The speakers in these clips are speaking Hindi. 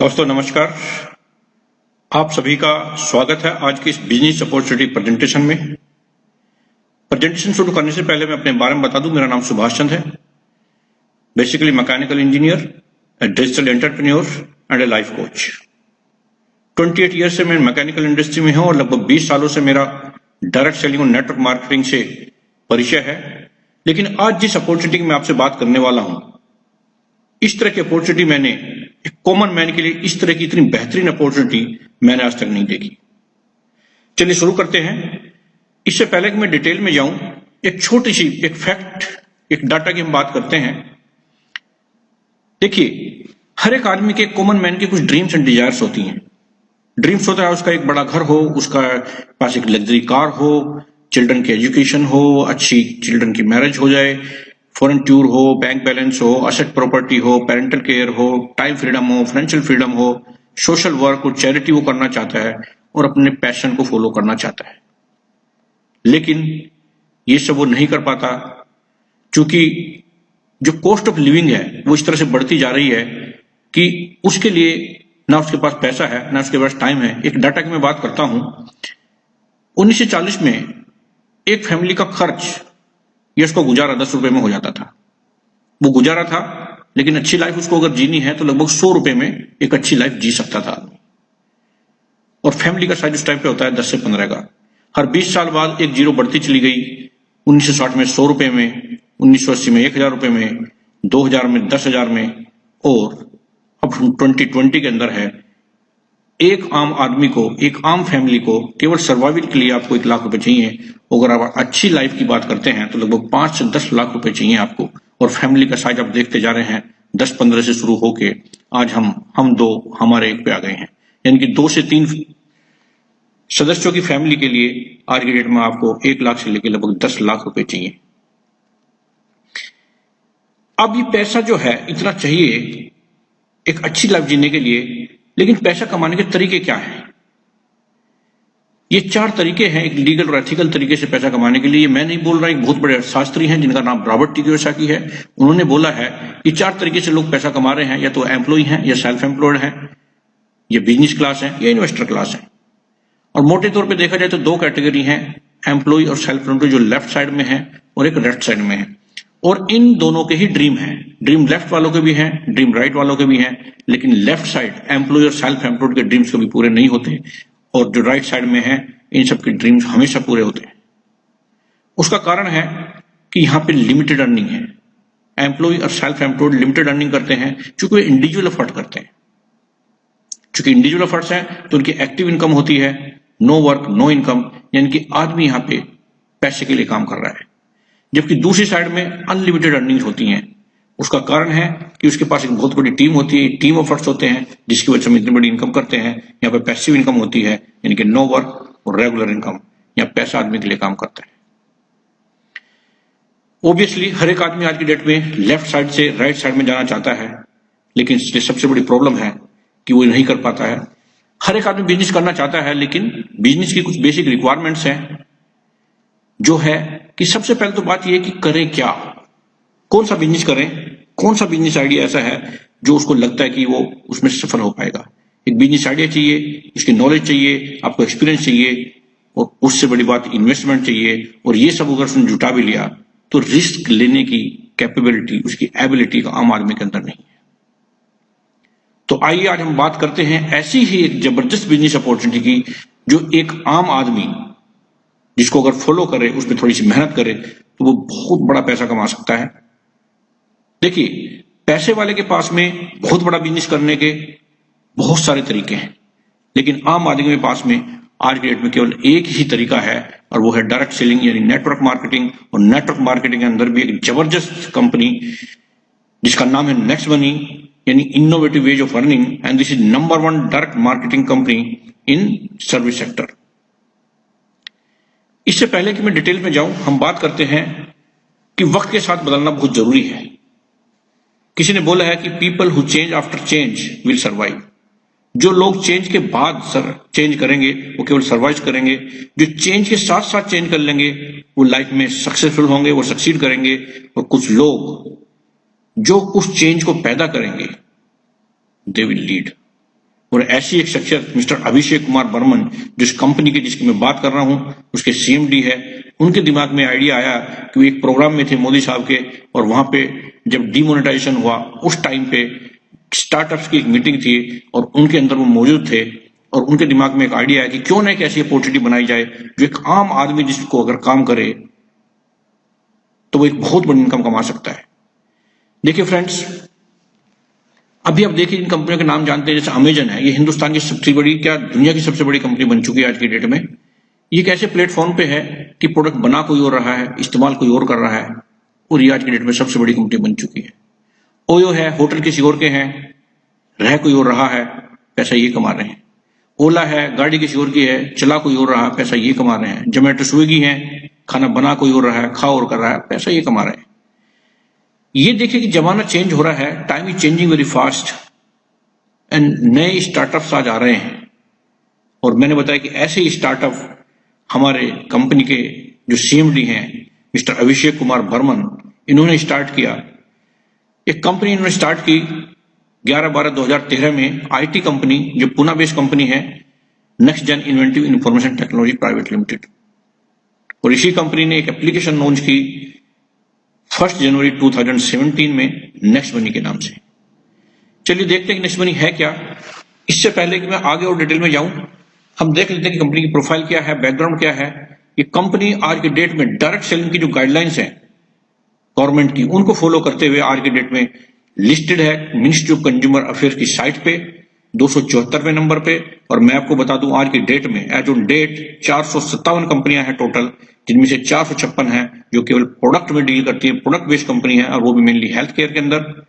दोस्तों नमस्कार। आप सभी का स्वागत है आज की इस बिजनेस अपॉर्चुनिटी प्रेजेंटेशन में। प्रेजेंटेशन शुरू करने से पहले मैं अपने बारे में बता दूं, मेरा नाम सुभाष चंद है। Basically mechanical engineer, A digital entrepreneur and A life coach. 28 year से मैं मैकेनिकल इंडस्ट्री में हूं और लगभग 20 सालों से मेरा डायरेक्ट सेलिंग और नेटवर्क मार्केटिंग से परिचय है। लेकिन आज जिस अपॉर्चुनिटी की मैं आपसे बात करने वाला हूं, इस तरह की अपॉर्चुनिटी मैंने एक कॉमन मैन के लिए इस तरह की इतनी बेहतरीन अपॉर्चुनिटी मैंने आज तक नहीं देखी। चलिए शुरू करते हैं। इससे पहले कि मैं डिटेल में जाऊं, एक छोटी सी एक फैक्ट, एक डाटा की हम बात करते हैं। देखिए, हर एक आदमी के, कॉमन मैन के कुछ ड्रीम्स एंड डिजायर्स होती हैं। ड्रीम्स होता है उसका एक बड़ा घर हो, उसका पास एक लग्जरी कार हो, चिल्ड्रन की एजुकेशन हो, अच्छी चिल्ड्रन की मैरिज हो जाए, फॉरेन टूर हो, बैंक बैलेंस हो, असेट प्रॉपर्टी हो, पेरेंटल केयर हो, टाइम फ्रीडम हो, फाइनेंशियल फ्रीडम हो, सोशल वर्क और चैरिटी वो करना चाहता है और अपने पैशन को फॉलो करना चाहता है। लेकिन ये सब वो नहीं कर पाता, क्योंकि जो कॉस्ट ऑफ लिविंग है वो इस तरह से बढ़ती जा रही है कि उसके लिए ना उसके पास पैसा है, ना उसके पास टाइम है। एक डाटा की मैं बात करता हूं, 1940 में एक फैमिली का खर्च ये उसको गुजारा 10 रुपए में हो जाता था। वो गुजारा था, लेकिन अच्छी लाइफ उसको अगर जीनी है तो लगभग 100 रुपए में एक अच्छी लाइफ जी सकता था आदमी। और फैमिली का साइज उस टाइम पे होता है 10 से 15 का। हर 20 साल बाद एक जीरो बढ़ती चली गई। 1960 में 100 रुपए में, 1980 में 1000 रुपए में, 2000 में 10,000 में, और अब 2020 के अंदर है एक आम आदमी को, एक आम फैमिली को केवल सर्वाइवल के लिए आपको 1 लाख रुपए चाहिए। अगर आप अच्छी लाइफ की बात करते हैं तो लगभग 5 से 10 लाख रुपए चाहिए आपको। और फैमिली का साइज आप देखते जा रहे हैं, 10-15 से शुरू होके आज हम दो, हमारे एक पे आ गए हैं। यानी कि 2 से 3 सदस्यों की फैमिली के लिए आज की डेट में आपको 1 लाख से लेकर लगभग 10 लाख रुपए चाहिए। अब ये पैसा जो है इतना चाहिए एक अच्छी लाइफ जीने के लिए, लेकिन पैसा कमाने के तरीके क्या हैं? ये 4 तरीके हैं एक लीगल और एथिकल तरीके से पैसा कमाने के लिए। मैं नहीं बोल रहा, एक बहुत बड़े अर्थशास्त्री हैं जिनका नाम रॉबर्ट टी कियोसाकी है, उन्होंने बोला है कि 4 तरीके से लोग पैसा कमा रहे हैं। या तो एम्प्लॉय हैं, या सेल्फ एम्प्लॉयड हैं, या बिजनेस क्लास है, या इन्वेस्टर क्लास है। और मोटे तौर पर देखा जाए तो 2 कैटेगरी हैं, एम्प्लॉय और सेल्फ एम्प्लॉयड, जो लेफ्ट साइड में है और एक राइट साइड में है। और इन दोनों के ही ड्रीम हैं। ड्रीम लेफ्ट वालों के भी हैं, ड्रीम राइट वालों के भी हैं, लेकिन लेफ्ट साइड एम्प्लॉय और सेल्फ एम्प्लॉयड के ड्रीम्स कभी पूरे नहीं होते, और जो राइट साइड में है इन सब के ड्रीम्स हमेशा पूरे होते हैं। उसका कारण है कि यहां पे लिमिटेड अर्निंग है। एम्प्लॉय और सेल्फ एम्प्लॉयड लिमिटेड अर्निंग करते हैं क्योंकि वे इंडिविजुअल एफर्ट करते हैं। क्योंकि इंडिविजुअल एफर्ट्स हैं तो उनकी एक्टिव इनकम होती है, नो वर्क नो इनकम, यानी कि आदमी यहां पे पैसे के लिए काम कर रहा है। जबकि दूसरी साइड में अनलिमिटेड अर्निंग होती हैं। उसका कारण है कि उसके पास एक बहुत बड़ी टीम होती है, टीम एफर्ट्स होते हैं, जिसकी वजह से हम इतनी बड़ी इनकम करते हैं। यहाँ पे पैसिव इनकम होती है, यानी कि नो वर्क और रेगुलर इनकम, या पैसा आदमी के लिए काम करता है। ऑब्वियसली हर एक आदमी आज की डेट में लेफ्ट साइड से राइट साइड में जाना चाहता है, लेकिन इसलिए सबसे बड़ी प्रॉब्लम है कि वो नहीं कर पाता है। हर एक आदमी बिजनेस करना चाहता है, लेकिन बिजनेस की कुछ बेसिक रिक्वायरमेंट्स हैं, जो है कि सबसे पहले तो बात यह है कि करें क्या, कौन सा बिजनेस करें, कौन सा बिजनेस आइडिया ऐसा है जो उसको लगता है कि वो उसमें सफल हो पाएगा। एक बिजनेस आइडिया चाहिए, उसकी नॉलेज चाहिए, आपको एक्सपीरियंस चाहिए, और उससे बड़ी बात इन्वेस्टमेंट चाहिए। और ये सब अगर उसने जुटा भी लिया तो रिस्क लेने की कैपेबिलिटी, उसकी एबिलिटी का आम आदमी के अंदर नहीं है। तो आइए आज हम बात करते हैं ऐसी ही एक जबरदस्त बिजनेस अपॉर्चुनिटी की, जो एक आम आदमी जिसको अगर फॉलो करे, उसमें थोड़ी सी मेहनत करे, तो वो बहुत बड़ा पैसा कमा सकता है। देखिए, पैसे वाले के पास में बहुत बड़ा बिजनेस करने के बहुत सारे तरीके हैं, लेकिन आम आदमी के पास में आज की डेट में केवल एक ही तरीका है, और वो है डायरेक्ट सेलिंग यानी नेटवर्क मार्केटिंग। और नेटवर्क मार्केटिंग के अंदर भी एक जबरदस्त कंपनी जिसका नाम है नेक्स्ट मनी, यानी innovative ways of earning, and this is number 1 direct marketing company in service sector. इससे पहले कि मैं डिटेल में जाऊं, हम बात करते हैं कि वक्त के साथ बदलना बहुत जरूरी है। किसी ने बोला है कि people who change after change will survive. जो लोग चेंज के बाद चेंज करेंगे वो केवल सर्वाइव करेंगे। जो चेंज के साथ साथ चेंज कर लेंगे वो लाइफ में सक्सेसफुल होंगे, वो सक्सीड करेंगे। और कुछ लोग जो उस चेंज को पैदा करेंगे दे विल लीड, और ऐसी एक शख्सियत मिस्टर अभिषेक कुमार बर्मन, जिस कंपनी की जिसकी मैं बात कर रहा हूं, उसके सीएमडी है, उनके दिमाग में आइडिया आया कि वो एक प्रोग्राम में थे मोदी साहब के, और वहां पे जब डिमोनेटाइजेशन हुआ उस टाइम पे स्टार्टअप्स की एक मीटिंग थी और उनके अंदर वो मौजूद थे, और उनके दिमाग में एक आइडिया है कि क्यों ना एक ऐसी अपॉर्चुनिटी बनाई जाए जो एक आम आदमी जिसको अगर काम करे तो वो एक बहुत बड़ी इनकम कमा सकता है। देखिए फ्रेंड्स, अभी आप देखिए इन कंपनियों के नाम जानते हैं, जैसे अमेजन है, ये हिंदुस्तान की सबसे बड़ी, क्या दुनिया की सबसे बड़ी कंपनी बन चुकी है आज की डेट में। ये एक ऐसे प्लेटफॉर्म पे है कि प्रोडक्ट बना कोई और रहा है, इस्तेमाल कोई और कर रहा है, और ये आज की डेट में सबसे बड़ी कंपनी बन चुकी है। ओयो है, होटल किसी और के हैं, रह कोई और रहा है, पैसा ये कमा रहे हैं। ओला है, गाड़ी किसी और की है, चला कोई और रहा, पैसा ये कमा रहे हैं। जोमेटो, स्विगी है, खाना बना कोई और रहा है, खा और कर रहा है, पैसा ये कमा रहे हैं। ये देखिए कि जमाना चेंज हो रहा है, time is changing very fast, and नए स्टार्टअप्स आज आ रहे हैं। और मैंने बताया कि ऐसे ही स्टार्टअप हमारे कंपनी के जो सीएमडी हैं मिस्टर अभिषेक कुमार बर्मन, इन्होंने स्टार्ट किया। एक कंपनी इन्होंने स्टार्ट की 11/12/2013 में, आईटी कंपनी जो पुणे बेस्ड कंपनी है, next gen inventive information technology private limited. और इसी कंपनी ने एक एप्लीकेशन लॉन्च की 1 जनवरी 2017 में नेक्स्ट मनी के नाम से। चलिए देखते हैं कि नेक्स्ट मनी है क्या। इससे पहले कि मैं आगे और डिटेल में जाऊं, हम देख लेते हैं कि कंपनी की प्रोफाइल क्या है, बैकग्राउंड क्या है। ये कंपनी आज के डेट में डायरेक्ट सेलिंग की जो गाइडलाइंस है गवर्नमेंट की, उनको फॉलो करते हुए आज के डेट में लिस्टेड है मिनिस्ट्री ऑफ कंज्यूमर अफेयर्स की साइट पे 274वें नंबर पे। और मैं आपको बता दूं आज की डेट में एज ऑन डेट 457 कंपनियां हैं टोटल, जिनमें से 456 हैं जो केवल प्रोडक्ट में डील करती है, प्रोडक्ट बेस्ड कंपनी है, और वो भी मेनली हेल्थ केयर के अंदर।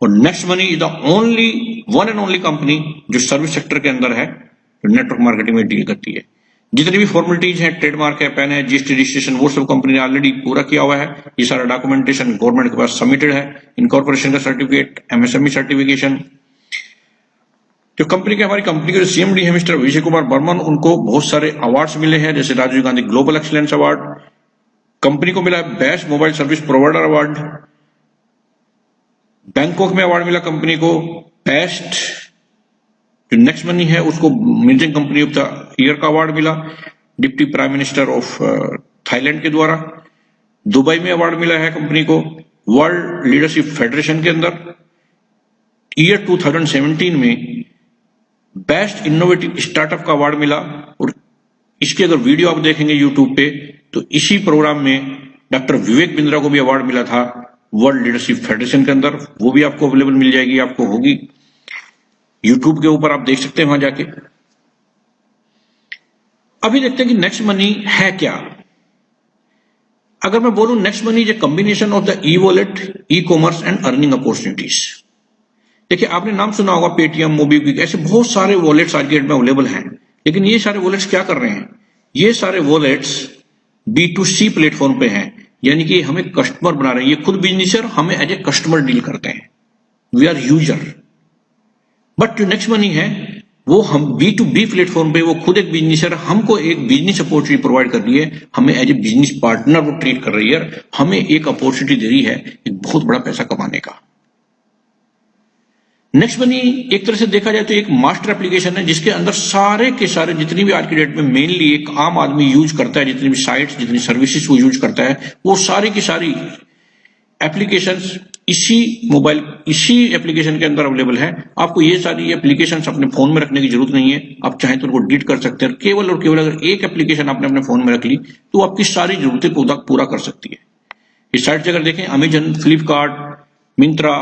और next money is the only one and only company जो सर्विस सेक्टर के अंदर है, जो नेटवर्क मार्केटिंग में डील करती है। जितनी भी फॉर्मेलिटीज हैं, ट्रेडमार्क है, पैन है, जीएसटी रजिस्ट्रेशन, वो सब कंपनी ने ऑलरेडी पूरा किया हुआ है। ये सारा डॉक्यूमेंटेशन गवर्नमेंट के पास सबमिटेड है। इनकॉर्पोरेशन का सर्टिफिकेट, एमएसएमई सर्टिफिकेशन। जो कंपनी के हमारी कंपनी के जो सीएमडी है मिस्टर अभिषेक कुमार बर्मन, उनको बहुत सारे अवार्ड्स मिले हैं, जैसे Rajiv Gandhi global excellence award, company को मिला best mobile service provider award, Bangkok में अवार्ड मिला कंपनी को बेस्ट, जो नेक्स्ट मनी है उसको emerging company of the year का अवार्ड मिला deputy prime minister of Thailand के द्वारा। दुबई में अवार्ड मिला है कंपनी को वर्ल्ड लीडरशिप फेडरेशन के अंदर। ईयर 2017 में बेस्ट इनोवेटिव स्टार्टअप का अवार्ड मिला। और इसकी अगर वीडियो आप देखेंगे यूट्यूब पे, तो इसी प्रोग्राम में डॉक्टर विवेक बिंद्रा को भी अवार्ड मिला था वर्ल्ड लीडरशिप फेडरेशन के अंदर। वो भी आपको अवेलेबल मिल जाएगी, आपको होगी यूट्यूब के ऊपर, आप देख सकते हैं वहां जाके। अभी देखते हैं कि नेक्स्ट मनी है क्या। अगर मैं बोलूं next money is a combination of the e wallet, e commerce and earning opportunities. देखिए आपने नाम सुना होगा पेटीएम, मोबीक्विक, ऐसे बहुत सारे वॉलेट्स आज के डेट में अवेलेबल हैं। लेकिन ये सारे वॉलेट्स क्या कर रहे हैं, ये सारे वॉलेट्स B2C प्लेटफॉर्म पे हैं, यानी कि हमें कस्टमर बना रहे हैं। ये खुद बिजनेसर हमें एज ए कस्टमर डील करते हैं, वी आर यूजर। बट जो नेक्स्ट मनी है वो हम B2B प्लेटफॉर्म पे, वो खुद एक बिजनेसर हमको एक बिजनेस अपॉर्चुनिटी प्रोवाइड कर रही है, हमें एज ए बिजनेस पार्टनर वो ट्रीट कर रही है, हमें एक अपॉर्चुनिटी दे रही है एक बहुत बड़ा पैसा कमाने का। नेक्स्ट मनी एक तरह से देखा जाए तो एक मास्टर एप्लीकेशन है, जिसके अंदर सारे के सारे जितनी भी आज की डेट में मेनली एक आम आदमी यूज करता है, जितनी भी साइट्स, जितनी सर्विसेज वो यूज करता है, वो सारी की सारी एप्लीकेशंस इसी एप्लीकेशन के अंदर अवेलेबल है। आपको ये सारी एप्लीकेशंस अपने फोन में रखने की जरूरत नहीं है, आप चाहें तो उनको डिलीट कर सकते हैं। केवल और केवल अगर एक एप्लीकेशन आपने अपने फोन में रख ली तो आपकी सारी जरूरतें पूरा कर सकती है। इस साइट से अगर देखें, अमेजन, फ्लिपकार्ट, मिंत्रा,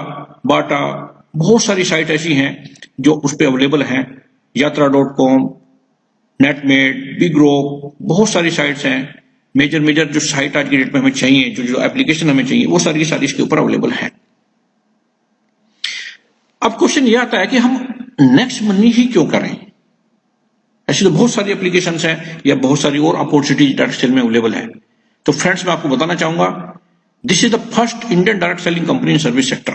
बाटा, बहुत सारी साइट ऐसी हैं जो उस पर अवेलेबल हैं। यात्रा.com, नेटमेड, बिग्रो, बहुत सारी साइट्स हैं। मेजर जो साइट आज की डेट में हमें चाहिए, जो एप्लीकेशन हमें चाहिए, वो सारी की सारी इसके ऊपर अवेलेबल है। अब क्वेश्चन ये आता है कि हम नेक्स्ट मनी ही क्यों करें। ऐसी तो बहुत सारी एप्लीकेशंस हैं या बहुत सारी और अपॉर्चुनिटीज डायरेक्ट सेल में अवेलेबल है। तो फ्रेंड्स मैं आपको बताना चाहूंगा, this is the first Indian direct selling company in service sector.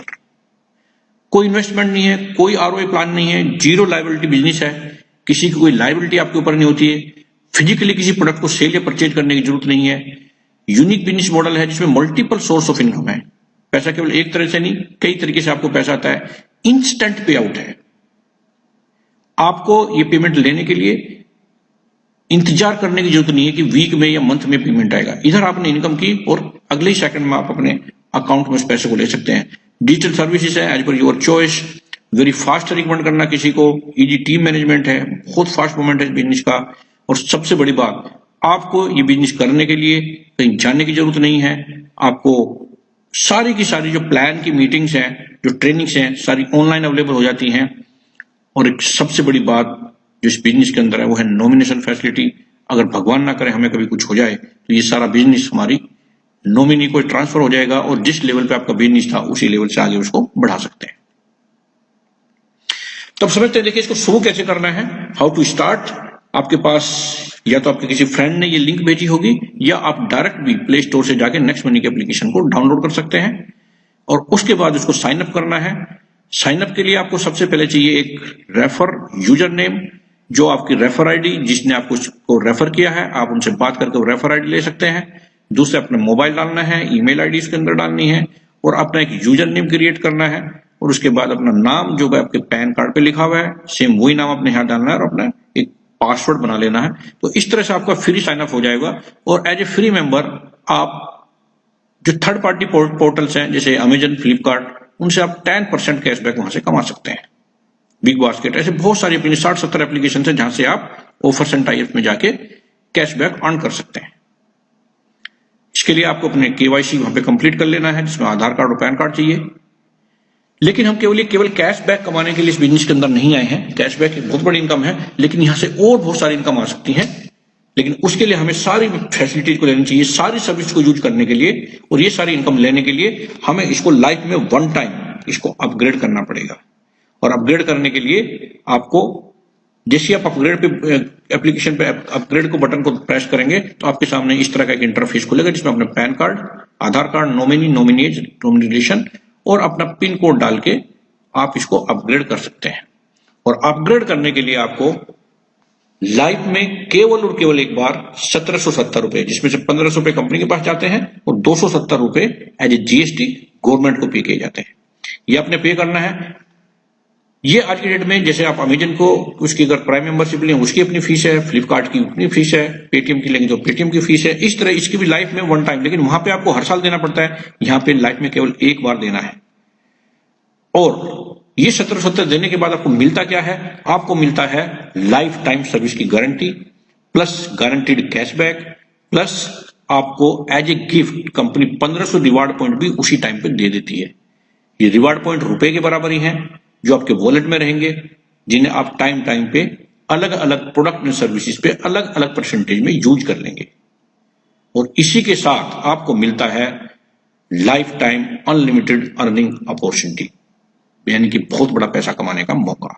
कोई इन्वेस्टमेंट नहीं है, कोई ROI प्लान नहीं है, जीरो लायबिलिटी बिजनेस है, किसी की कोई लायबिलिटी आपके ऊपर नहीं होती है, फिजिकली किसी प्रोडक्ट को सेल या परचेज करने की जरूरत नहीं है। यूनिक बिजनेस मॉडल है जिसमें मल्टीपल सोर्स ऑफ इनकम है, पैसा केवल एक तरह से नहीं, कई तरीके से आपको पैसा आता है, इंस्टेंट पे आउट है। आपको ये पेमेंट लेने के लिए इंतजार करने की जरूरत नहीं है कि वीक में या मंथ में पेमेंट आएगा। इधर आपने इनकम की और अगले ही सेकंड में आप अपने अकाउंट में उस पैसे को ले सकते हैं। डिजिटल सर्विसेज है as per your choice, very fast recommend करना किसी को, इजी टीम मैनेजमेंट है, बहुत फास्ट मूवमेंट है बिजनेस का। और सबसे बड़ी बात, आपको ये बिजनेस करने के लिए कहीं जाने की जरूरत नहीं है। आपको सारी की सारी जो प्लान की मीटिंग्स हैं, जो ट्रेनिंग्स हैं, सारी ऑनलाइन अवेलेबल हो जाती हैं। और एक सबसे बड़ी बात जो इस बिजनेस के अंदर है वो है नॉमिनेशन फैसिलिटी। अगर भगवान ना करे हमें कभी कुछ हो जाए तो ये सारा बिजनेस हमारी नॉमिनी को ट्रांसफर हो जाएगा और जिस लेवल पे आपका बिजनेस था उसी लेवल से आगे उसको बढ़ा सकते हैं। तब समझते हैं, देखिए इसको शुरू कैसे करना है, हाउ टू स्टार्ट। आपके पास या तो आपके किसी फ्रेंड ने ये लिंक भेजी होगी या आप डायरेक्ट भी प्ले स्टोर से जाके नेक्स्ट मनी की एप्लीकेशन को डाउनलोड कर सकते हैं और उसके बाद उसको साइन अप करना है। साइन अप के लिए आपको सबसे पहले चाहिए एक रेफर यूजर नेम, जो आपकी रेफर आईडी, जिसने आपको उसको रेफर किया है आप उनसे बात करके वो रेफर आईडी ले सकते हैं। दूसरे अपना मोबाइल डालना है, ईमेल आईडी उसके अंदर डालनी है और अपना एक यूजर नेम क्रिएट करना है और उसके बाद अपना नाम जो आपके पैन कार्ड पे लिखा हुआ है सेम वही नाम अपने यहाँ डालना है और अपना एक पासवर्ड बना लेना है। तो इस तरह से आपका फ्री साइन अप हो जाएगा और एज ए फ्री मेंबर आप जो थर्ड पार्टी पोर्टल्स हैं जैसे अमेजन, फ्लिपकार्ट, उनसे आप 10% कैशबैक वहां से कमा सकते हैं। बिग बास्केट, ऐसे बहुत सारी अपनी 60-70 एप्लीकेशन है जहां से आप ऑफर्स एंड टाइप में जाके कैशबैक अर्न कर सकते हैं। इसके लिए आपको अपने केवाईसी वहां पे कंप्लीट कर लेना है जिसमें आधार कार्ड और पैन कार्ड चाहिए। लेकिन हम केवल कैशबैक कमाने के लिए इस बिजनेस के अंदर नहीं आए हैं। कैशबैक एक बहुत बड़ी इनकम है लेकिन यहां से और बहुत सारी इनकम आ सकती है, लेकिन उसके लिए हमें सारी फैसिलिटीज को लेनी चाहिए, सारी सर्विस को यूज करने के लिए और ये सारी इनकम लेने के लिए हमें इसको लाइफ में वन टाइम इसको अपग्रेड करना पड़ेगा। और अपग्रेड करने के लिए आपको जैसे आप अपग्रेड पे एप्लीकेशन पे अपग्रेड को बटन को प्रेस करेंगे तो आपके सामने इस तरह का एक इंटरफेस खुलेगा जिसमें अपने पैन कार्ड, आधार कार्ड, नॉमिनेज, नॉमिनेशन और अपना पिन कोड डाल के आप इसको अपग्रेड कर सकते हैं। और अपग्रेड करने के लिए आपको लाइफ में केवल और केवल एक बार 1770 रुपए, जिसमें से 1500 रुपए कंपनी के पास जाते हैं और 270 रुपए एज ए जीएसटी गवर्नमेंट को पे किए जाते हैं। ये आपने पे करना है। ये आज की डेट में जैसे आप अमेजन को उसकी अगर प्राइम मेंबरशिप लें उसकी अपनी फीस है, फ्लिपकार्ट की अपनी फीस है, पेटीएम की लेंगे तो पेटीएम की फीस है। इस तरह इसकी भी लाइफ में वन टाइम, लेकिन वहां पे आपको हर साल देना पड़ता है, यहाँ पे लाइफ में केवल एक बार देना है। और ये 1770 देने के बाद आपको मिलता क्या है? आपको मिलता है लाइफ टाइम सर्विस की guarantee plus guaranteed cashback plus आपको as a gift company 1500 reward point भी उसी टाइम पे दे देती है। ये रिवार्ड पॉइंट रुपए के बराबर ही हैं जो आपके वॉलेट में रहेंगे, जिन्हें आप टाइम टाइम पे अलग अलग प्रोडक्ट एंड सर्विसेज पे अलग अलग परसेंटेज में यूज कर लेंगे। और इसी के साथ आपको मिलता है life time unlimited earning opportunity, यानी कि बहुत बड़ा पैसा कमाने का मौका।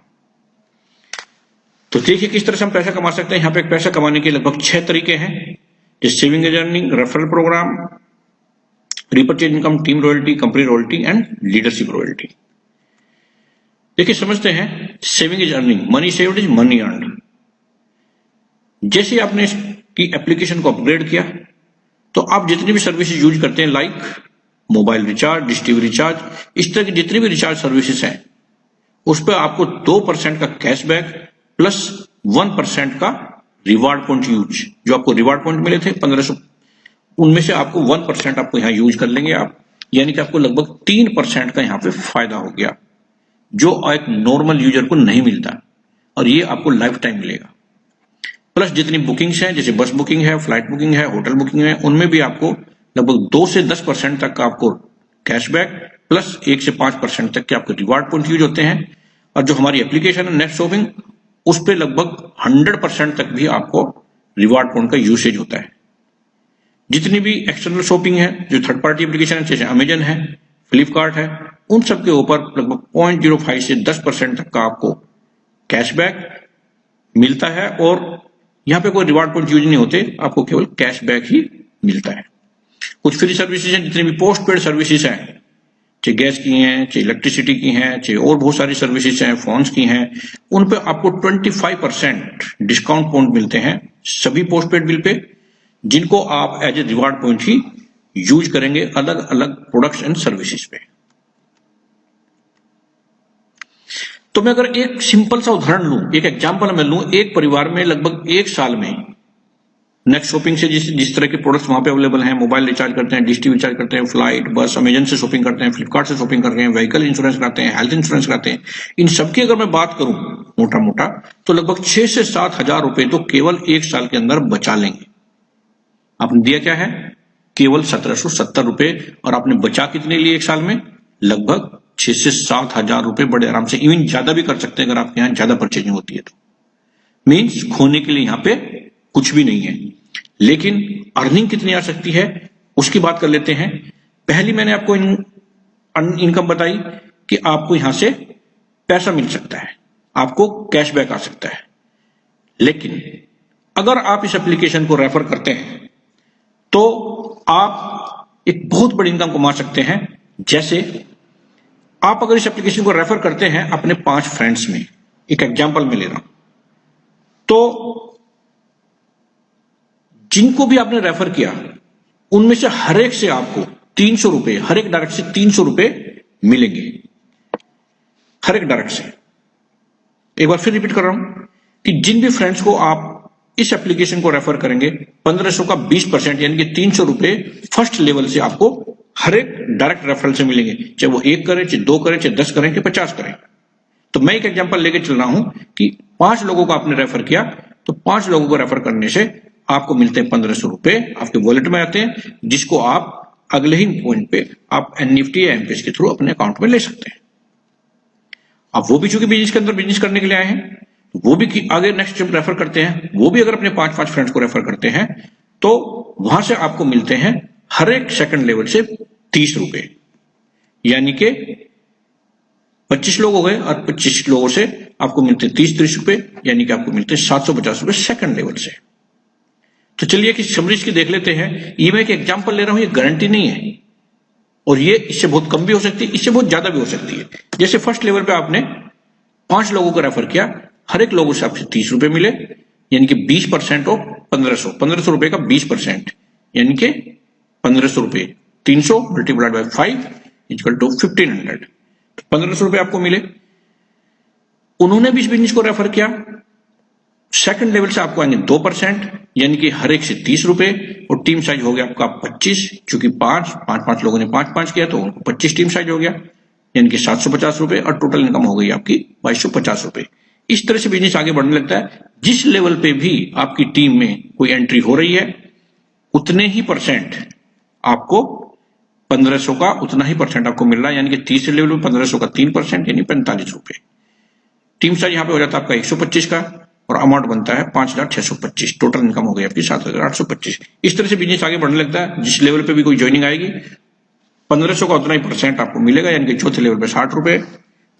तो देखिए किस तरह से हम पैसा कमा सकते हैं। यहाँ पे पैसा कमाने के लगभग 6 तरीके हैं, जैसे saving and earning, referral programme, repurchase income, team royalty, company royalty and leadership royalty. देखिए समझते हैं, saving is earning, money saved is money earned. जैसे आपने इसकी एप्लीकेशन को अपग्रेड किया तो आप जितनी भी सर्विसेज यूज करते हैं like mobile recharge, dish TV recharge, इस तरह की जितनी भी रिचार्ज सर्विसेज हैं उस पर आपको 2% का कैशबैक प्लस 1% का रिवार्ड पॉइंट यूज, जो आपको रिवार्ड पॉइंट मिले थे 1500, उनमें से आपको 1% आपको यहां यूज कर लेंगे आप, यानी कि आपको लगभग 3% का यहां पे फायदा हो गया, जो एक नॉर्मल यूजर को नहीं मिलता और ये आपको लाइफ टाइम मिलेगा। प्लस जितनी बुकिंग्स हैं जैसे बस बुकिंग है, फ्लाइट बुकिंग है, होटल बुकिंग है, उनमें भी आपको लगभग 2 से 10% तक का आपको कैशबैक प्लस 1 से 5% तक के आपके रिवार्ड पॉइंट यूज होते हैं। और जो हमारी एप्लीकेशन है नेट शॉपिंग, उस पर लगभग 100% तक भी आपको रिवार्ड पॉइंट का यूसेज होता है। जितनी भी एक्सटर्नल शॉपिंग है जो थर्ड पार्टी एप्लीकेशन है जैसे अमेजन है, फ्लिपकार्ट है, उन सब के ऊपर लगभग 0.05 से 10% तक का आपको कैशबैक मिलता है और यहां पे कोई रिवार्ड पॉइंट यूज नहीं होते, आपको केवल कैशबैक ही मिलता है। कुछ फ्री सर्विसेज हैं, जितनी भी पोस्ट पेड सर्विसेज हैं, चाहे गैस की हैं, चाहे इलेक्ट्रिसिटी की हैं, चाहे और बहुत सारी सर्विसेज हैं, फोन्स की हैं, उन पे आपको 25% डिस्काउंट पॉइंट मिलते हैं सभी पोस्ट पेड बिल पे, जिनको आप एज ए रिवार्ड पॉइंट ही यूज करेंगे अलग अलग प्रोडक्ट्स एंड सर्विसेज पे। तो मैं अगर एक सिंपल सा उदाहरण लूं, एक एग्जांपल मैं लूं, एक परिवार में लगभग एक साल में नेक्स्ट शॉपिंग से जिस तरह के प्रोडक्ट्स वहां पे अवेलेबल हैं, मोबाइल रिचार्ज करते हैं, डिश टीवी रिचार्ज करते हैं, फ्लाइट, बस, अमेजन से शॉपिंग करते हैं, फ्लिपकार्ट से शॉपिंग करते हैं, व्हीकल इंश्योरेंस कराते हैं, हेल्थ इंश्योरेंस कराते हैं, इन सबकी अगर मैं बात करूं मोटा मोटा तो लगभग 6 से 7 हजार रुपए तो केवल एक साल के अंदर बचा लेंगे। आपने दिया क्या है? केवल 1770 रुपए, और आपने बचा कितने लिए एक साल में? लगभग 6 से 7 हजार रुपए बड़े आराम से, इवन ज्यादा भी कर सकते हैं अगर आपके यहां ज्यादा परचेजिंग होती है तो। मीन्स खोने के लिए यहां पे कुछ भी नहीं है। लेकिन अर्निंग कितनी आ सकती है उसकी बात कर लेते हैं। पहली मैंने आपको इनकम बताई कि आपको यहां से पैसा मिल सकता है, आपको कैशबैक आ सकता है। लेकिन अगर आप इस एप्लीकेशन को रेफर करते हैं तो आप एक बहुत बड़ी इनकम कमा सकते हैं। जैसे आप अगर इस एप्लीकेशन को रेफर करते हैं अपने 5 फ्रेंड्स में, एक एग्जांपल में ले रहा हूं, तो जिनको भी आपने रेफर किया उनमें से हर एक से आपको 300 रुपए, हर एक डायरेक्ट से 300 रुपए मिलेंगे, हर एक डायरेक्ट से। एक बार फिर रिपीट कर रहा हूं कि जिन भी फ्रेंड्स को आप इस एप्लीकेशन को रेफर करेंगे 1500 का 20% यानी कि 300 रुपए फर्स्ट लेवल से आपको हर एक डायरेक्ट रेफरल से मिलेंगे, चाहे वो 1 करें, चाहे 2 करें, चाहे 10 करें, चाहे 50 करें। तो मैं एक एग्जांपल लेके चल रहा हूं कि 5 लोगों को आपने रेफर किया, तो 5 लोगों को रेफर करने से आपको मिलते हैं 1500 रुपए, आपके वॉलेट में आते हैं, जिसको आप अगले ही पॉइंट पे आप एनईएफटी या एमपेस के थ्रू अपने अकाउंट में ले सकते हैं। अब वो भी चूंकि बिजनेस के अंदर बिजनेस करने के लिए आए हैं, वो भी आगे नेक्स्ट जब रेफर करते हैं, वो भी अगर अपने 5-5 फ्रेंड्स को रेफर करते हैं तो वहां से आपको मिलते हैं हर एक सेकंड लेवल से 30 रुपए, यानी कि 25 लोग हो गए और 25 लोगों से आपको मिलते 30 रुपए, यानी कि आपको मिलते 750 रुपए सेकंड लेवल से। तो चलिए कि समरीज की देख लेते हैं। ये मैं एक एग्जांपल ले रहा हूं, ये गारंटी नहीं है, और ये इससे बहुत कम भी हो सकती है, इससे बहुत ज्यादा भी हो सकती है। जैसे फर्स्ट लेवल पे आपने 5 लोगों को रेफर किया, हर एक लोगों से आपसे 30 रुपए मिले, यानी कि 20% ऑफ 1500 रुपए का 20%, यानी कि 1500 रुपए 300 मल्टीप्लाइड बाय 5 इक्वल टू 1500, तो 1500 रुपए आपको मिले। उन्होंने भी इस बिजनेस को रेफर किया, सेकंड लेवल से आपको आएंगे 2%, यानी कि हर एक से 30 रुपए, और टीम साइज हो गया आपका 25, चूंकि 5 लोगों ने 5 किया तो 25 टीम साइज हो गया, यानी कि 750 रुपए, और टोटल इनकम हो गई आपकी 2250 रुपए। इस तरह से बिजनेस आगे बढ़ने लगता है। जिस लेवल पे भी आपकी टीम में कोई एंट्री हो रही है उतने ही परसेंट आपको 1500 का उतना ही परसेंट आपको मिल रहा है, यानी कि तीसरे लेवल में 1500 का 3% यानी 45 रुपए। टीम साइज यहां पे हो जाता है आपका 125 का, और अमाउंट बनता है 5625, टोटल इनकम हो गई आपकी 7825। इस तरह से बिजनेस आगे बढ़ने लगता है। जिस लेवल पे भी कोई ज्वाइनिंग आएगी 1500 का उतना ही परसेंट आपको मिलेगा, यानी कि चौथे लेवल पे 60 रुपए,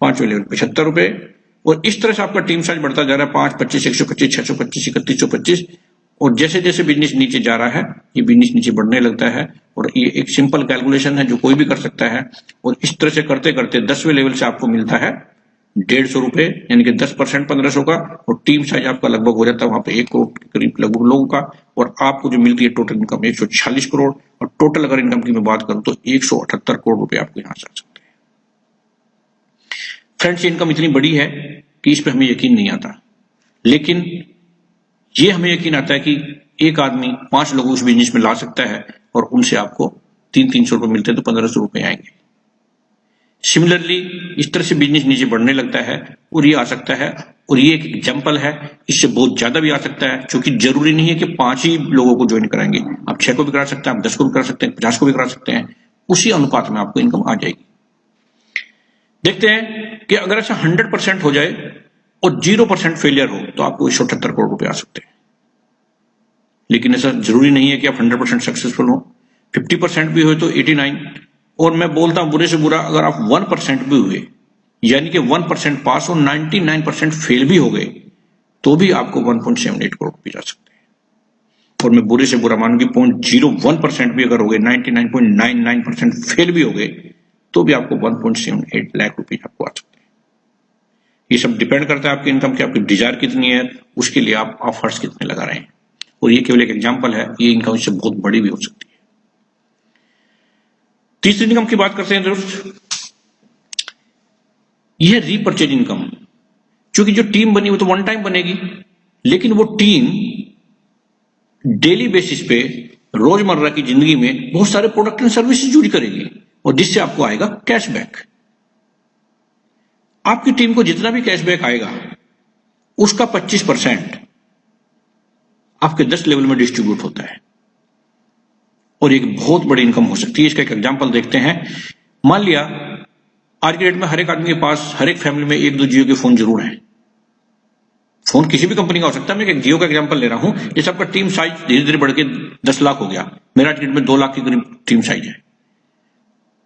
5वें लेवल पे 76 रुपए, और इस तरह से आपका टीम साइज बढ़ता जा रहा है 5, 25, 125, 625, 3125। और जैसे जैसे बिजनेस नीचे जा रहा है ये बिजनेस नीचे बढ़ने लगता है, और ये एक सिंपल कैलकुलेशन है जो कोई भी कर सकता है। और इस तरह से करते करते 10वें लेवल से आपको मिलता है 150 रुपए, यानी कि 10% 1500 का, और टीम साइज आपका लगभग हो जाता है वहां पे 1 करोड़ के करीब लगभग लोगों का, और आपको जो मिलती है टोटल इनकम 146 करोड़, और टोटल अगर इनकम की मैं बात करूं तो 178 करोड़ रुपए आपको यहां से आ सकते हैं। फ्रेंड्स, इनकम इतनी बड़ी है कि इस पर हमें यकीन नहीं आता, लेकिन ये हमें यकीन आता है कि एक आदमी 5 लोगों को उस बिजनेस में ला सकता है, और उनसे आपको 300 रुपए मिलते हैं तो 1500 रुपए आएंगे। सिमिलरली इस तरह से बिजनेस नीचे बढ़ने लगता है, और ये आ सकता है, और ये एक एग्जांपल है, इससे बहुत ज्यादा भी आ सकता है, क्योंकि जरूरी नहीं है कि 5 ही लोगों को ज्वाइन कराएंगे, आप 6 को भी करा सकते हैं, आप 10 को भी करा सकते हैं, 50 को भी करा सकते हैं, उसी अनुपात में आपको इनकम आ जाएगी। देखते हैं कि अगर ऐसा 100% हो जाए और 0% फेलियर हो तो आपको 178 करोड़ रुपए आ सकते हैं। लेकिन ऐसा जरूरी नहीं है कि आप 100% सक्सेसफुल हो, 50% भी हो तो 89, और मैं बोलता हूं बुरे से बुरा अगर आप 1% भी हुए, यानी कि 1% पास और 99% फेल भी हो गए, तो भी आपको 1.78 करोड़ रुपए जा सकते हैं। और मैं बुरे से बुरा मानूंगी 0.01% भी अगर हो गए, 99.99% फेल भी हो गए, तो भी आपको 1.78 लाख रुपए आपको आ सकते हैं। ये सब डिपेंड करता है आपकी इनकम की, आपकी डिजायर कितनी है, उसके लिए आप ऑफर्स कितने लगा रहे हैं। और ये केवल एक एग्जांपल है, ये इनकम इससे बहुत बड़ी भी हो सकती है। तीसरी इनकम की बात करते हैं दोस्त, यह रीपर्चेज इनकम। क्योंकि जो टीम बनी वो तो वन टाइम बनेगी, लेकिन वो टीम डेली बेसिस पे रोजमर्रा की जिंदगी में बहुत सारे प्रोडक्ट एंड सर्विसेज यूज करेगी और जिससे आपको आएगा कैशबैक। आपकी टीम को जितना भी कैशबैक आएगा उसका 25% आपके 10 लेवल में डिस्ट्रीब्यूट होता है और एक बहुत बड़ी इनकम हो सकती है। इसका एक एग्जांपल देखते हैं। मान लिया आज के डेट में हर एक आदमी के पास, हर एक फैमिली में एक दो जियो के फोन जरूर है। फोन किसी भी कंपनी का हो सकता है। मैं एक जियो का एग्जांपल ले रहा हूं। जैसे आपका टीम साइज धीरे धीरे बढ़ के 10 लाख हो गया, मेरा आज के डेट में 2 लाख के करीब टीम साइज है,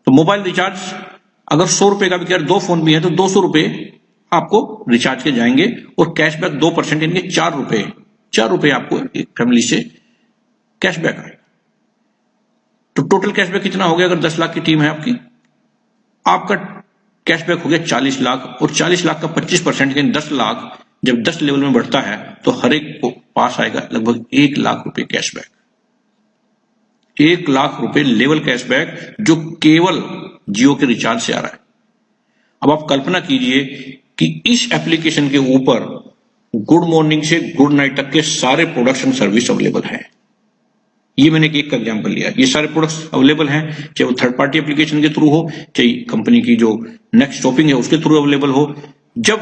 तो मोबाइल रिचार्ज अगर 100 रुपए का भी कह रहे, 2 फोन भी है तो 200 रुपए आपको रिचार्ज के जाएंगे और कैशबैक 2% यानी 4 रुपए आपको एक फैमिली से कैशबैक आएगा। तो टोटल कैशबैक कितना हो गया? अगर 10 लाख की टीम है आपकी, आपका कैशबैक हो गया 40 लाख और 40 लाख का 25% यानी 10 लाख जब 10 लेवल में बढ़ता है तो हर एक को पास आएगा लगभग 1 लाख रुपए कैशबैक। 1 लाख रुपए लेवल कैशबैक जो केवल जियो के रिचार्ज से आ रहा है। अब आप कल्पना कीजिए कि इस एप्लीकेशन के ऊपर गुड मॉर्निंग से गुड नाइट तक के सारे प्रोडक्ट्स एंड सर्विस अवेलेबल है। ये मैंने एक का एग्जांपल लिया। ये सारे प्रोडक्ट्स अवेलेबल हैं, चाहे वो थर्ड पार्टी एप्लीकेशन के थ्रू हो, चाहे कंपनी की जो नेक्स्ट शॉपिंग है उसके थ्रू अवेलेबल हो। जब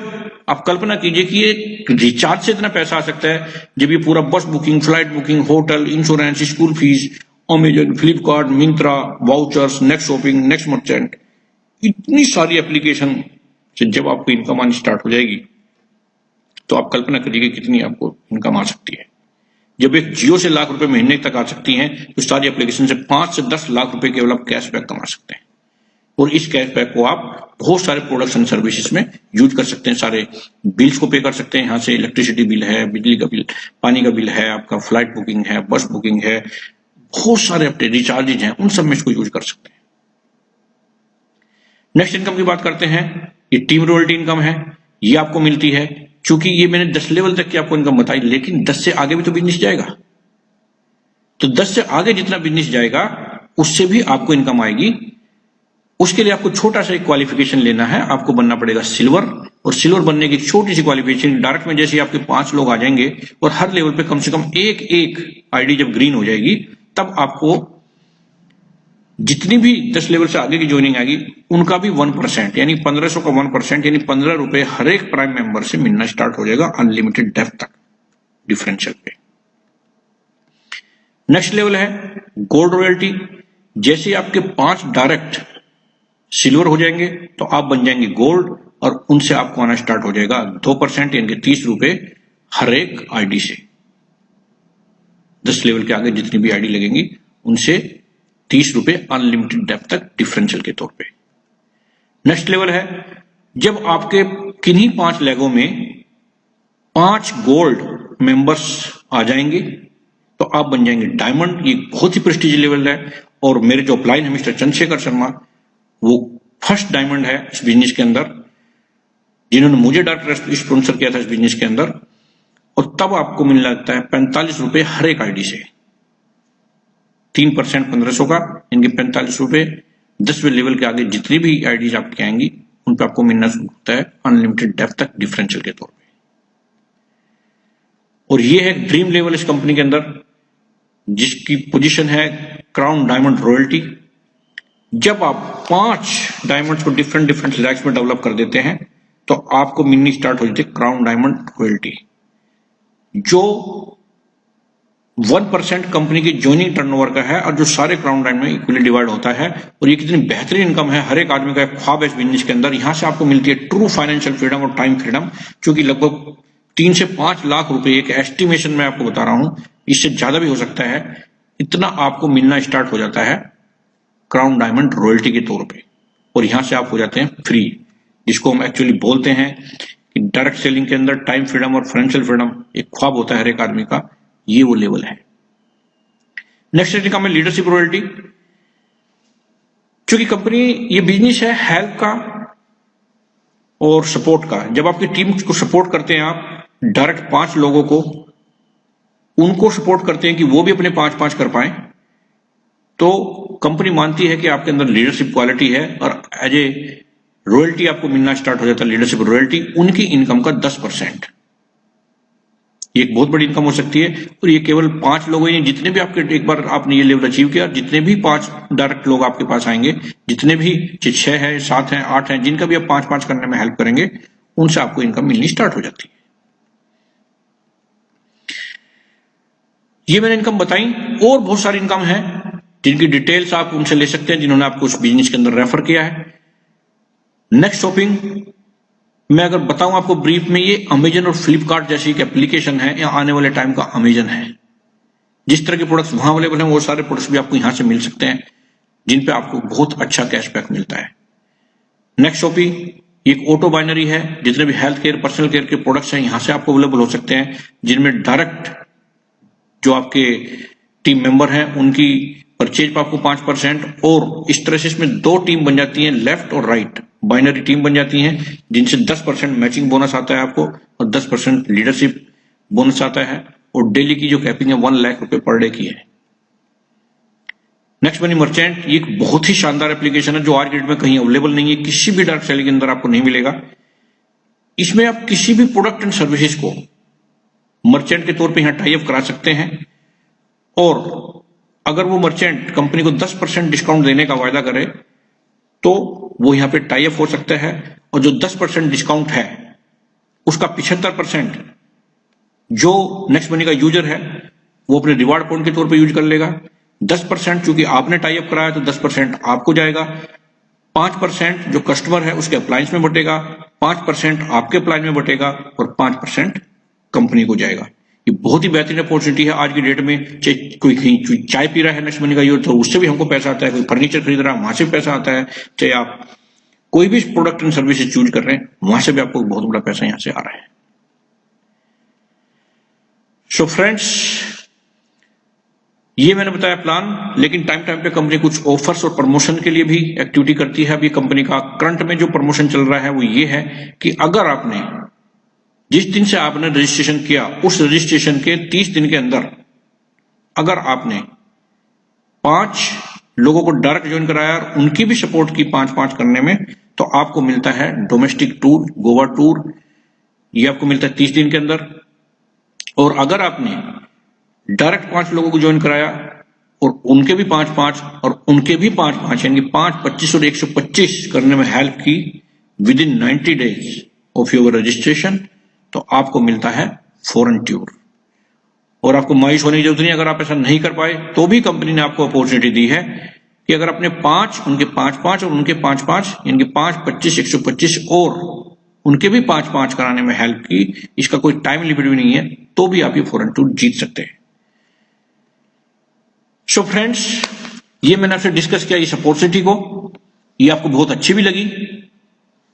आप कल्पना कीजिए कि ये रिचार्ज से इतना पैसा आ सकता है, जब ये पूरा बस booking, flight booking, hotel, insurance, school fees, Amazon, Flipkart, Myntra, vouchers, next shopping, next merchant, इतनी सारी एप्लीकेशन से जब आपको इनकम आनी स्टार्ट हो जाएगी तो आप कल्पना करिए कि कितनी आपको इनकम आ सकती है। जब एक जियो से लाख रुपए महीने तक आ सकती हैं तो सारी एप्लीकेशन से 5 से 10 लाख रुपए केवल आप कैशबैक कमा सकते हैं और इस कैशबैक को आप बहुत सारे प्रोडक्ट्स एंड सर्विसेज में यूज कर सकते हैं। सारे बिल्स को पे कर सकते हैं। यहाँ से इलेक्ट्रिसिटी बिल है, बिजली का बिल, पानी का बिल है, आपका फ्लाइट बुकिंग है, बस बुकिंग है, बहुत सारे अपने रिचार्जेज हैं, उन सब में इसको यूज कर सकते हैं। नेक्स्ट इनकम की बात करते हैं। ये टीम रॉयल्टी इनकम है। ये आपको मिलती है क्योंकि ये मैंने 10 लेवल तक की आपको इनकम बताई, लेकिन 10 से आगे भी तो बिजनेस जाएगा। तो 10 से आगे जितना बिजनेस जाएगा उससे भी आपको इनकम आएगी। उसके लिए आपको छोटा सा एक क्वालिफिकेशन लेना है। आपको बनना पड़ेगा सिल्वर, और सिल्वर बनने की छोटी सी क्वालिफिकेशन, डायरेक्ट में जैसे आपके 5 लोग आ जाएंगे और हर लेवल पे कम से कम एक आईडी जब ग्रीन हो जाएगी तब आपको जितनी भी 10 लेवल से आगे की ज्वाइनिंग आएगी उनका भी 1% यानी 1500 का 1% यानी 15 रुपए हर एक प्राइम मेंबर से मिलना स्टार्ट हो जाएगा अनलिमिटेड डेप्थ तक डिफरेंशियल पे। नेक्स्ट लेवल है गोल्ड रॉयल्टी। जैसे आपके 5 डायरेक्ट सिल्वर हो जाएंगे तो आप बन जाएंगे गोल्ड और उनसे आपको आना स्टार्ट हो जाएगा 2% यानी 30 रुपए हर एक आईडी से। 10 लेवल के आगे जितनी भी आईडी लगेंगी उनसे 30 रुपए अनलिमिटेड डेप्थ तक डिफरेंशियल के तौर पे। नेक्स्ट लेवल है जब आपके किन्हीं 5 लेगों में 5 गोल्ड मेंबर्स आ जाएंगे तो आप बन जाएंगे डायमंड। ये बहुत ही प्रेस्टीज लेवल है और मेरे जो अपलाइन है मिस्टर चंद्रशेखर शर्मा, वो फर्स्ट डायमंड है इस बिजनेस के अंदर, जिन्होंने मुझे डायरेक्ट स्पॉन्सर किया था इस बिजनेस के अंदर। और तब आपको मिलने लगता है 45 रुपए हर एक आईडी से। 3% 1500 का इनके 45 रुपए। 10वें लेवल के आगे जितनी भी आईडीज आपकी आएंगी उन पर आपको मिलना शुरू होता है अनलिमिटेड डेप्थ तक डिफरेंशियल के तौर पे। और ये है ड्रीम लेवल इस कंपनी के अंदर, जिसकी पोजीशन है क्राउन डायमंड रॉयल्टी। जब आप 5 डायमंड्स को डिफरेंट रैंक्स में डेवलप कर देते हैं तो आपको मिलनी स्टार्ट हो जाती है क्राउन डायमंड रॉयल्टी, जो 1% कंपनी की ज्वाइनिंग टर्नओवर का है और जो सारे क्राउन डायमंड में इक्वली डिवाइड होता है। और ये कितनी बेहतरीन इनकम है, हर एक आदमी का एक ख्वाब है इस बिजनेस के अंदर। यहां से आपको मिलती है ट्रू फाइनेंशियल फ्रीडम और टाइम फ्रीडम, जो कि लगभग 3 से 5 लाख रुपए एक एस्टिमेशन में आपको बता रहा हूं, इससे ज्यादा भी हो सकता है। इतना आपको मिलना स्टार्ट हो जाता है क्राउन डायमंड रॉयल्टी के तौर पे और यहां से आप हो जाते हैं फ्री, जिसको हम एक्चुअली बोलते हैं कि डायरेक्ट सेलिंग के अंदर टाइम फ्रीडम और फाइनेंशियल फ्रीडम एक ख्वाब होता है हर एक आदमी का। ये वो लेवल है। नेक्स्ट इनकम है लीडरशिप रॉयल्टी। क्योंकि कंपनी ये बिजनेस है हेल्प का और सपोर्ट का। जब आपकी टीम को सपोर्ट करते हैं आप डायरेक्ट 5 लोगों को, उनको सपोर्ट करते हैं कि वो भी अपने 5 कर पाए, तो कंपनी मानती है कि आपके अंदर लीडरशिप क्वालिटी है और एज ए रॉयल्टी आपको मिलना स्टार्ट हो जाता है, लीडरशिप रॉयल्टी उनकी इनकम का 10%। ये एक बहुत बड़ी इनकम हो सकती है। और ये केवल 5 लोग ही नहीं, जितने भी आपके एक बार आपने ये लेवल अचीव किया, जितने भी 5 डायरेक्ट लोग आपके पास आएंगे, जितने भी 6 है, 7 है, 8 है, जिनका भी आप 5-5 करने में हेल्प करेंगे, उनसे आपको इनकम मिलनी स्टार्ट हो जाती है। ये मैंने इनकम बताई, और बहुत सारी इनकम है जिनकी डिटेल्स आप उनसे ले सकते हैं जिन्होंने आपको उस बिजनेस के अंदर रेफर किया है। नेक्स्ट शॉपिंग मैं अगर बताऊं आपको ब्रीफ में, ये अमेजन और फ्लिपकार्ट जैसी एक एप्लीकेशन है, या आने वाले टाइम का अमेजन है। जिस तरह के प्रोडक्ट्स वहां अवेलेबल हैं, वो सारे प्रोडक्ट्स भी आपको यहां से मिल सकते हैं, जिन पे आपको बहुत अच्छा कैशबैक मिलता है। नेक्स्ट शॉपिंग एक ऑटो बाइनरी है, जितने भी हेल्थ केयर, पर्सनल केयर के प्रोडक्ट्स हैं, यहां से आपको अवेलेबल हो सकते हैं, जिनमें डायरेक्ट जो आपके टीम मेंबर हैं उनकी परचेज पर आपको 5%, और इस तरह से इसमें 2 टीम बन जाती हैं, लेफ्ट और राइट बाइनरी टीम बन जाती हैं, जिनसे 10% मैचिंग बोनस आता है आपको, और 10% लीडरशिप बोनस आता है, और डेली की जो कैपिंग है 1 लाख रुपए पर डे की है। नेक्स्ट मनी मर्चेंट, ये एक बहुत ही शानदार एप्लीकेशन है जो आज डेट में कहीं अवेलेबल नहीं है, किसी भी डायरेक्ट सेलिंग के अंदर आपको नहीं मिलेगा। इसमें आप किसी भी प्रोडक्ट एंड सर्विसेज को मर्चेंट के तौर पे यहां टाई अप करा सकते हैं, और अगर वो मर्चेंट कंपनी को 10% डिस्काउंट देने का वायदा करे तो वो यहां पे टाई अप हो सकता है, और जो 10% डिस्काउंट है उसका 75% जो नेक्स्ट मनी का यूजर है वो अपने रिवार्ड पॉइंट के तौर पे यूज कर लेगा। 10% चूंकि आपने टाई अप कराया तो 10% आपको जाएगा, 5% जो कस्टमर है उसके अप्लायंस में बटेगा, 5% आपके अप्लायंस में बटेगा, और 5% कंपनी को जाएगा। ये बहुत ही बेहतरीन अपॉर्चुनिटी है आज की डेट में। चाहे कोई कहीं चाय पी रहा है नेक्स्ट मनी का यूज, तो उससे भी हमको पैसा आता है, कोई फर्नीचर खरीद रहा है वहां से भी पैसा आता है, चाहे आप कोई भी प्रोडक्ट एंड सर्विसेज चूज कर रहे हैं वहां से भी आपको बहुत बड़ा पैसा यहां से आ रहा है। सो फ्रेंड्स, ये मैंने बताया प्लान, लेकिन टाइम टाइम पे कंपनी कुछ ऑफर्स और प्रमोशन के लिए भी एक्टिविटी करती है। अभी कंपनी का करंट में जो प्रमोशन चल रहा है वो ये है कि अगर आपने जिस दिन से आपने रजिस्ट्रेशन किया उस रजिस्ट्रेशन के 30 दिन के अंदर अगर आपने 5 लोगों को डायरेक्ट ज्वाइन कराया और उनकी भी सपोर्ट की 5-5 करने में, तो आपको मिलता है डोमेस्टिक टूर, गोवा टूर, ये आपको मिलता है 30 दिन के अंदर। और अगर आपने डायरेक्ट 5 लोगों को ज्वाइन कराया और उनके भी 5-5 और उनके भी 5-5, यानी 5, 25 और 125 करने में हेल्प की with in 90 days of your registration, तो आपको मिलता है फॉरेन टूर। और आपको मायूस होने की जरूरत नहीं, अगर आप ऐसा नहीं कर पाए तो भी कंपनी ने आपको अपॉर्चुनिटी दी है कि अगर अपने 5, उनके 5-5 और उनके 5-5, यानी 5, 25, 125 और उनके भी 5-5 कराने में हेल्प की, इसका कोई टाइम लिमिट भी नहीं है, तो भी आप ये फॉरेन टूर जीत सकते हैं। सो फ्रेंड्स, ये मैंने आपसे डिस्कस किया इस अपॉर्चुनिटी को, ये आपको बहुत अच्छी भी लगी,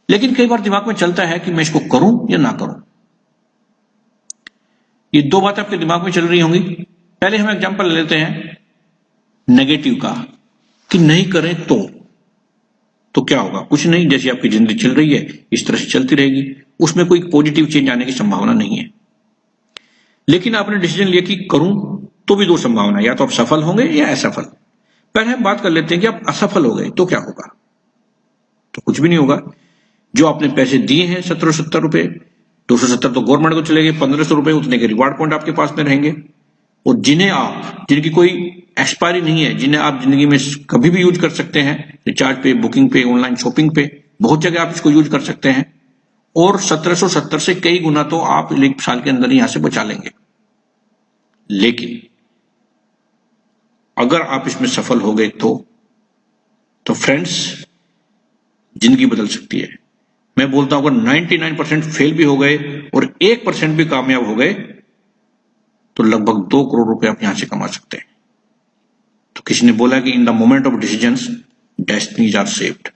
लेकिन कई बार दिमाग में चलता है कि मैं इसको करूं या ना करूं। ये 2 बातें आपके दिमाग में चल रही होंगी। पहले हम एग्जांपल लेते हैं नेगेटिव का, कि नहीं करें तो क्या होगा? कुछ नहीं, जैसी आपकी जिंदगी चल रही है इस तरह से चलती रहेगी, उसमें कोई पॉजिटिव चेंज आने की संभावना नहीं है। लेकिन आपने डिसीजन लिया कि करूं, तो भी 2 संभावना, या तो आप सफल होंगे या असफल। पहले हम बात कर लेते हैं कि आप असफल हो गए तो क्या होगा। तो कुछ भी नहीं होगा। जो आपने पैसे दिए हैं 1770 रुपए, 270 तो गवर्नमेंट को चले गए, 1500 रुपए उतने के रिवार्ड पॉइंट आपके पास में रहेंगे, और जिनकी कोई एक्सपायरी नहीं है, जिन्हें आप जिंदगी में कभी भी यूज कर सकते हैं, रिचार्ज पे, बुकिंग पे, ऑनलाइन शॉपिंग पे, बहुत जगह आप इसको यूज कर सकते हैं, और 1770 से कई गुना तो आप 1 साल के अंदर यहां से बचा लेंगे। लेकिन अगर आप इसमें सफल हो गए तो फ्रेंड्स, जिंदगी बदल सकती है। मैं बोलता हूं अगर 99% फेल भी हो गए और 1% भी कामयाब हो गए तो लगभग 2 करोड़ रुपए आप यहां से कमा सकते हैं। तो किसी ने बोला कि in the moment of decisions destinies are saved.